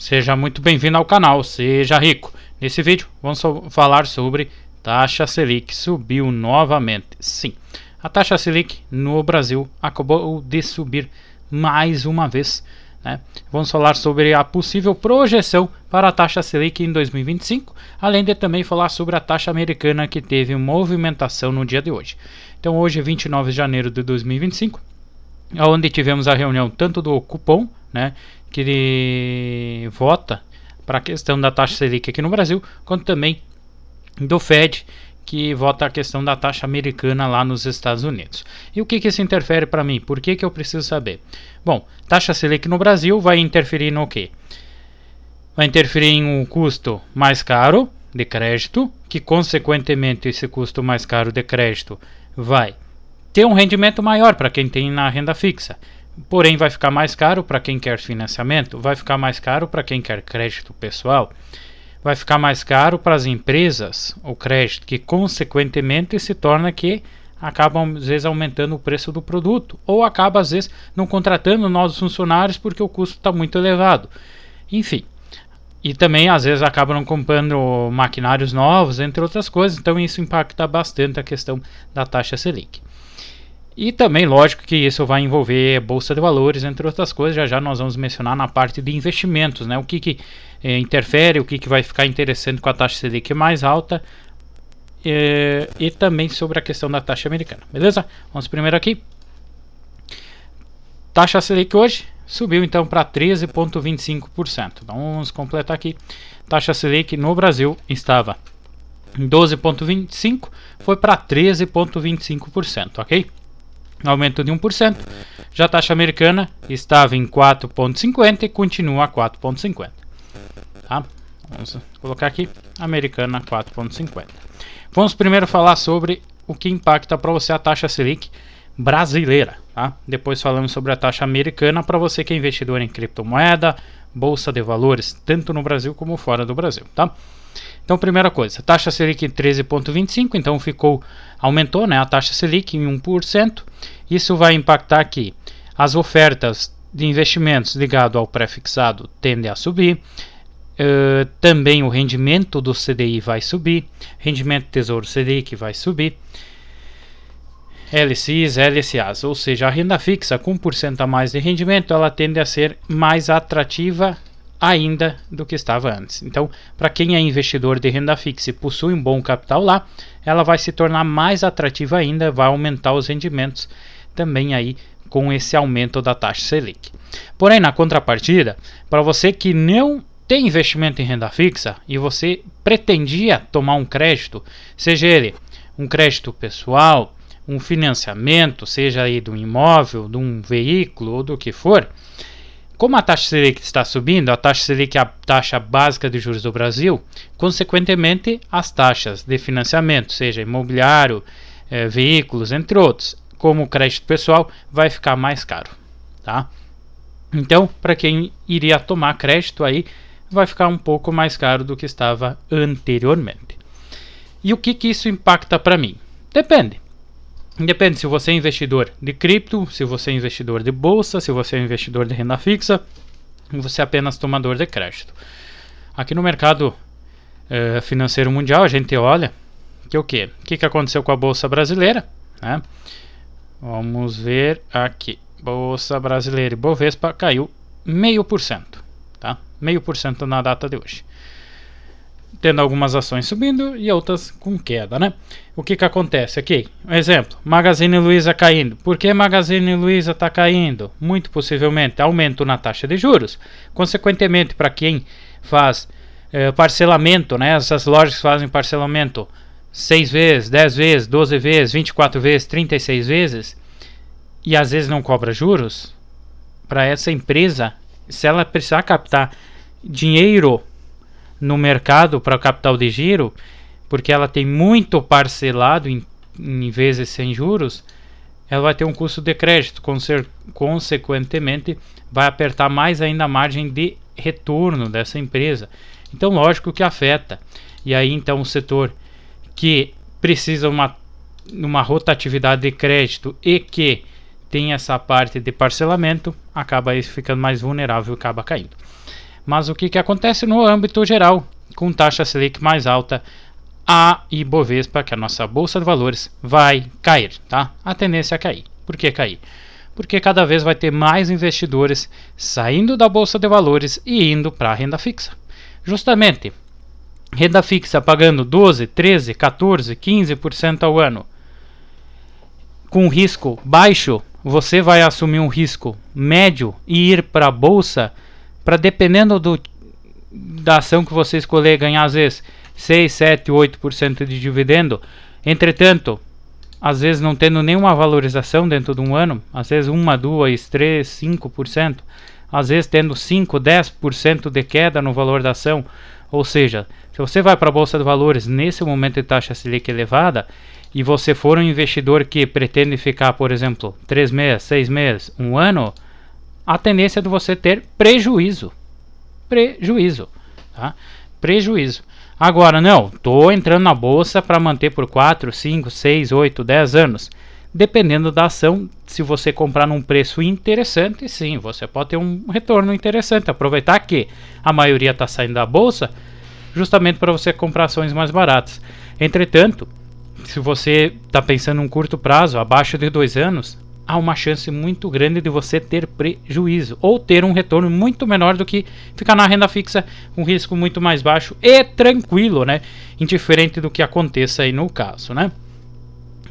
Seja muito bem-vindo ao canal, seja rico. Nesse vídeo vamos falar sobre taxa Selic subiu novamente. Sim, a taxa Selic no Brasil acabou de subir mais uma vez, né? Vamos falar sobre a possível projeção para a taxa Selic em 2025, além de também falar sobre a taxa americana que teve movimentação no dia de hoje. Então hoje é 29 de janeiro de 2025, onde tivemos a reunião tanto do Copom, né, que ele vota para a questão da taxa Selic aqui no Brasil, quanto também do Fed, que vota a questão da taxa americana lá nos Estados Unidos. E o que isso interfere para mim? Por que eu preciso saber? Bom, taxa Selic no Brasil vai interferir no quê? Vai interferir em um custo mais caro de crédito, que consequentemente esse custo mais caro de crédito vai ter um rendimento maior para quem tem na renda fixa. Porém, vai ficar mais caro para quem quer financiamento, vai ficar mais caro para quem quer crédito pessoal, vai ficar mais caro para as empresas o crédito, que consequentemente se torna que acabam às vezes aumentando o preço do produto, ou acaba às vezes não contratando novos funcionários porque o custo está muito elevado. Enfim, e também às vezes acabam comprando maquinários novos, entre outras coisas, então isso impacta bastante a questão da taxa Selic. E também, lógico que isso vai envolver bolsa de valores, entre outras coisas, já nós vamos mencionar na parte de investimentos, né? O que interfere, o que vai ficar interessante com a taxa Selic mais alta, e também sobre a questão da taxa americana, beleza? Vamos primeiro aqui. Taxa Selic hoje subiu então para 13,25%. Então vamos completar aqui. Taxa Selic no Brasil estava em 12,25%, foi para 13,25%, ok? Aumento de 1%. Já a taxa americana estava em 4,50 e continua a 4,50. Tá? Vamos colocar aqui, americana 4,50. Vamos primeiro falar sobre o que impacta para você a taxa Selic brasileira. Tá? Depois falamos sobre a taxa americana para você que é investidor em criptomoeda, bolsa de valores, tanto no Brasil como fora do Brasil. Tá? Então, primeira coisa, taxa Selic 13,25, então aumentou, né, a taxa Selic em 1%. Isso vai impactar aqui. As ofertas de investimentos ligados ao pré-fixado tendem a subir. Também o rendimento do CDI vai subir. Rendimento do Tesouro Selic vai subir. LCIs, LCAs, ou seja, a renda fixa com 1% a mais de rendimento, ela tende a ser mais atrativa ainda do que estava antes. Então, para quem é investidor de renda fixa e possui um bom capital lá, ela vai se tornar mais atrativa ainda, vai aumentar os rendimentos também aí com esse aumento da taxa Selic. Porém, na contrapartida, para você que não tem investimento em renda fixa e você pretendia tomar um crédito, seja ele um crédito pessoal, um financiamento, seja aí de um imóvel, de um veículo ou do que for, como a taxa Selic está subindo, a taxa Selic é a taxa básica de juros do Brasil, consequentemente as taxas de financiamento, seja imobiliário, veículos, entre outros, como o crédito pessoal, vai ficar mais caro. Tá? Então, para quem iria tomar crédito aí, vai ficar um pouco mais caro do que estava anteriormente. E o que isso impacta para mim? Depende. Depende se você é investidor de cripto, se você é investidor de bolsa, se você é investidor de renda fixa, ou você é apenas tomador de crédito. Aqui no mercado financeiro mundial, a gente olha que o que aconteceu com a bolsa brasileira, né? Vamos ver aqui. Bolsa brasileira, Ibovespa caiu 0,5%, tá? 0,5% na data de hoje. Tendo algumas ações subindo e outras com queda, né? O que acontece aqui? Um exemplo, Magazine Luiza caindo. Por que Magazine Luiza está caindo? Muito possivelmente aumento na taxa de juros. Consequentemente, para quem faz parcelamento, né? Essas lojas que fazem parcelamento 6 vezes, 10 vezes, 12 vezes, 24 vezes, 36 vezes e às vezes não cobra juros, para essa empresa, se ela precisar captar dinheiro no mercado para capital de giro, porque ela tem muito parcelado em vezes sem juros, ela vai ter um custo de crédito, consequentemente vai apertar mais ainda a margem de retorno dessa empresa. Então lógico que afeta. E aí então o setor que precisa uma rotatividade de crédito e que tem essa parte de parcelamento acaba ficando mais vulnerável e acaba caindo. Mas o que acontece no âmbito geral, com taxa Selic mais alta, a Ibovespa, que é a nossa bolsa de valores, vai cair, tá? A tendência é cair. Por que cair? Porque cada vez vai ter mais investidores saindo da bolsa de valores e indo para a renda fixa. Justamente, renda fixa pagando 12, 13, 14, 15% ao ano. Com risco baixo, você vai assumir um risco médio e ir para a bolsa, para dependendo da ação que você escolher, ganhar às vezes 6, 7, 8% de dividendo. Entretanto, às vezes não tendo nenhuma valorização dentro de um ano, às vezes 1, 2, 3, 5%, às vezes tendo 5, 10% de queda no valor da ação. Ou seja, se você vai para a bolsa de valores nesse momento de taxa Selic elevada e você for um investidor que pretende ficar, por exemplo, 3 meses, 6 meses, 1 ano, a tendência é de você ter prejuízo. Tá? Prejuízo. Agora, não, estou entrando na bolsa para manter por 4, 5, 6, 8, 10 anos. Dependendo da ação, se você comprar num preço interessante, sim, você pode ter um retorno interessante. Aproveitar que a maioria está saindo da bolsa, justamente para você comprar ações mais baratas. Entretanto, se você está pensando em um curto prazo, abaixo de 2 anos, há uma chance muito grande de você ter prejuízo ou ter um retorno muito menor do que ficar na renda fixa, um risco muito mais baixo e tranquilo, né? Indiferente do que aconteça aí no caso, né?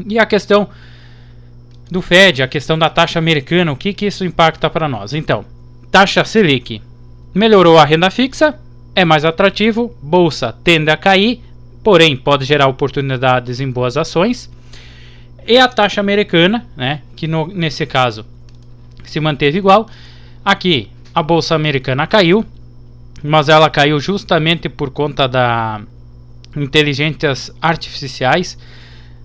E a questão do Fed, a questão da taxa americana, o que isso impacta para nós? Então, taxa Selic melhorou a renda fixa, é mais atrativo, bolsa tende a cair, porém pode gerar oportunidades em boas ações. E a taxa americana, né, que nesse caso se manteve igual. Aqui a bolsa americana caiu, mas ela caiu justamente por conta da inteligências artificiais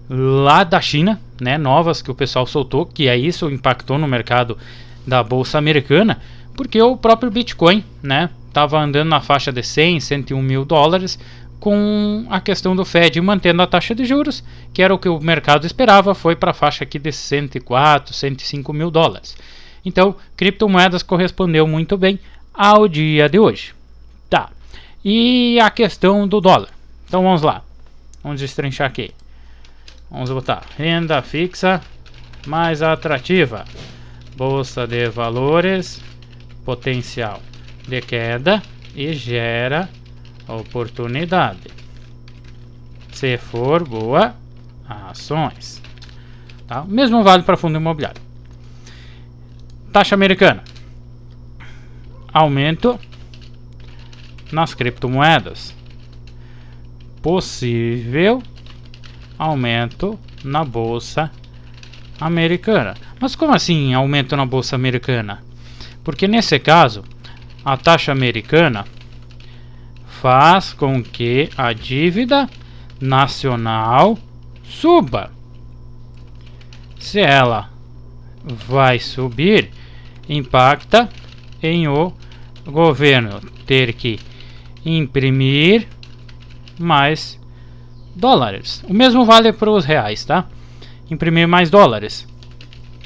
lá da China, né, novas que o pessoal soltou, que é isso impactou no mercado da bolsa americana, porque o próprio Bitcoin, né, estava andando na faixa de 100, 101 mil dólares, com a questão do Fed mantendo a taxa de juros, que era o que o mercado esperava, foi para a faixa aqui de 104, 105 mil dólares. Então, criptomoedas correspondeu muito bem ao dia de hoje. Tá. E a questão do dólar. Então vamos lá. Vamos destrinchar aqui. Vamos botar renda fixa mais atrativa. Bolsa de valores, potencial de queda e gera oportunidade. Se for boa, ações. Tá? O mesmo vale para fundo imobiliário. Taxa americana. Aumento nas criptomoedas. Possível aumento na bolsa americana. Mas como assim aumento na bolsa americana? Porque nesse caso, a taxa americana faz com que a dívida nacional suba. Se ela vai subir, impacta em o governo ter que imprimir mais dólares. O mesmo vale para os reais, tá? Imprimir mais dólares,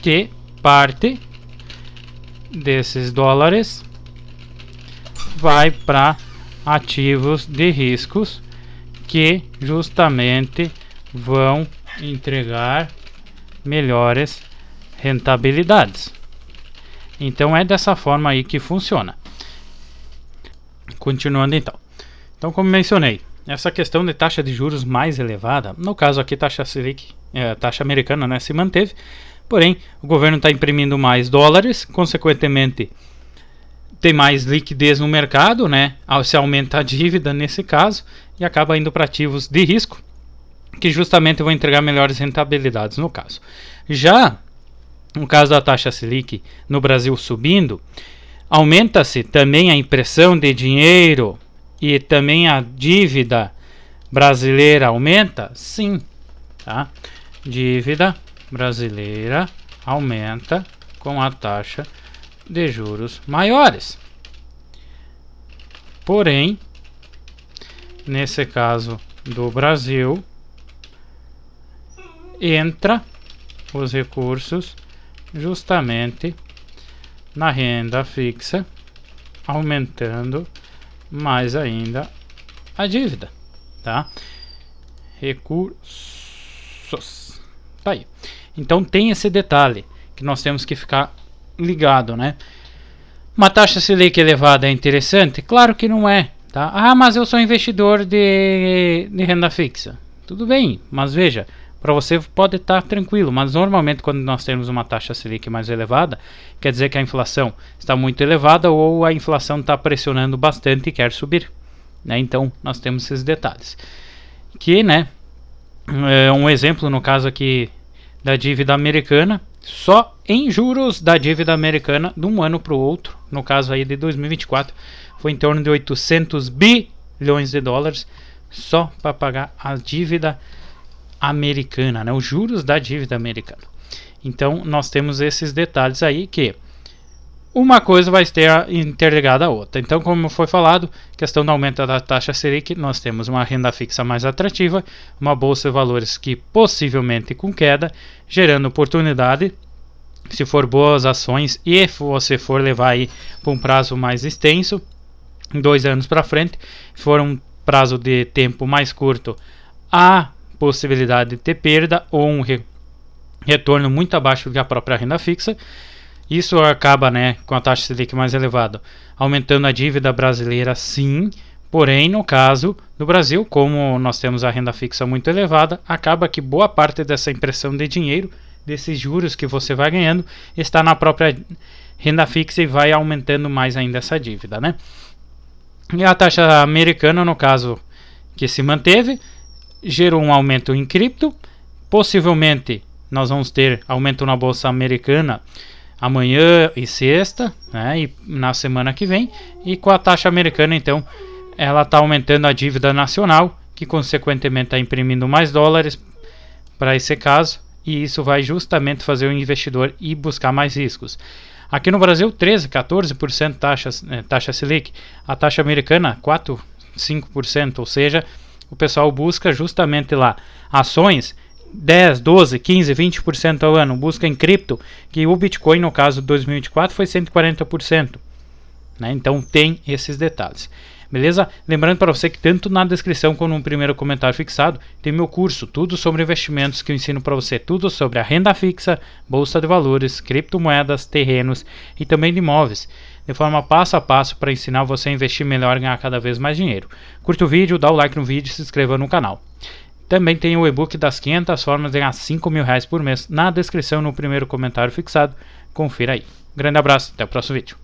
que parte desses dólares vai para ativos de riscos que justamente vão entregar melhores rentabilidades. Então é dessa forma aí que funciona. Continuando então. Então, como mencionei, essa questão de taxa de juros mais elevada, no caso aqui taxa Selic, taxa americana, né, se manteve, porém o governo está imprimindo mais dólares, consequentemente tem mais liquidez no mercado, né? Se aumenta a dívida nesse caso e acaba indo para ativos de risco que justamente vão entregar melhores rentabilidades no caso. Já no caso da taxa Selic no Brasil subindo, aumenta-se também a impressão de dinheiro e também a dívida brasileira aumenta? Sim, tá? Dívida brasileira aumenta com a taxa de juros maiores. Porém, nesse caso do Brasil, entra os recursos justamente na renda fixa, aumentando mais ainda a dívida, tá? Recursos. Tá aí. Então tem esse detalhe que nós temos que ficar ligado, né? Uma taxa Selic elevada é interessante? Claro que não é, tá? Ah, mas eu sou investidor de renda fixa. Tudo bem, mas veja, para você pode estar tranquilo, mas normalmente quando nós temos uma taxa Selic mais elevada, quer dizer que a inflação está muito elevada ou a inflação está pressionando bastante e quer subir, né? Então nós temos esses detalhes. Que, né, um exemplo no caso aqui da dívida americana, só em juros da dívida americana de um ano para o outro, no caso aí de 2024, foi em torno de 800 bilhões de dólares só para pagar a dívida americana, né, os juros da dívida americana. Então nós temos esses detalhes aí que uma coisa vai estar interligada à outra. Então, como foi falado, questão do aumento da taxa Selic, nós temos uma renda fixa mais atrativa, uma bolsa de valores que possivelmente com queda, gerando oportunidade, se for boas ações e você for levar aí para um prazo mais extenso, 2 anos para frente, for um prazo de tempo mais curto, há possibilidade de ter perda ou um retorno muito abaixo do que a própria renda fixa. Isso acaba, né, com a taxa Selic mais elevada, aumentando a dívida brasileira, sim. Porém, no caso do Brasil, como nós temos a renda fixa muito elevada, acaba que boa parte dessa impressão de dinheiro, desses juros que você vai ganhando, está na própria renda fixa e vai aumentando mais ainda essa dívida, né? E a taxa americana, no caso, que se manteve, gerou um aumento em cripto. Possivelmente nós vamos ter aumento na bolsa americana amanhã e sexta, né, e na semana que vem. E com a taxa americana, então, ela está aumentando a dívida nacional, que consequentemente está imprimindo mais dólares para esse caso, e isso vai justamente fazer o investidor ir buscar mais riscos. Aqui no Brasil, 13%, 14% taxa Selic, a taxa americana 4%, 5%, ou seja, o pessoal busca justamente lá ações 10, 12, 15, 20% ao ano, busca em cripto, que o Bitcoin no caso de 2024 foi 140%, né? Então tem esses detalhes, beleza? Lembrando para você que tanto na descrição como no primeiro comentário fixado tem meu curso, tudo sobre investimentos, que eu ensino para você tudo sobre a renda fixa, bolsa de valores, criptomoedas, terrenos e também de imóveis, de forma passo a passo para ensinar você a investir melhor e ganhar cada vez mais dinheiro. Curta o vídeo, dá o like no vídeo e se inscreva no canal. Também tem o e-book das 500 formas de ganhar R$5.000 por mês na descrição no primeiro comentário fixado. Confira aí. Grande abraço, até o próximo vídeo.